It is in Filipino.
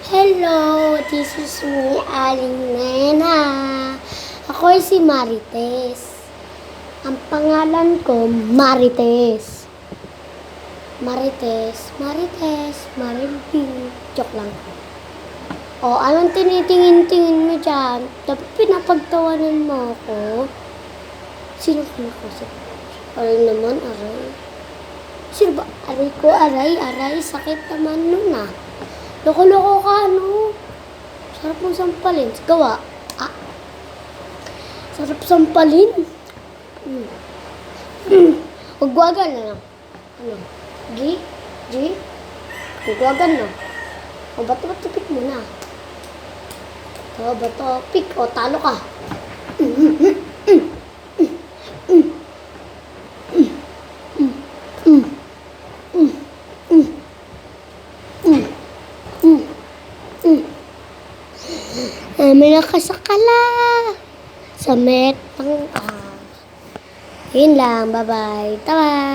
Hello, this is me, Aling Nena. Ako ay si Marites. Ang pangalan ko, Marites. Marilyn. Joke lang. O, anong tinitingin-tingin mo dyan? Dapat pinapagtawanan mo ako. Sino kinakusap? Aray naman, aray. Sino ba? Aray ko, aray. Sakit naman nun ah. Loko-loko ka, no? Sarap mong sampalin. Gawa. Ah. Sarap sampalin. Magwagan na lang. Ano? G? Magwagan na. O, ba't tipik mo na? O, ba't pick? O, talo ka. May nakasakala sa metang. Yun lang. Bye-bye. Tara!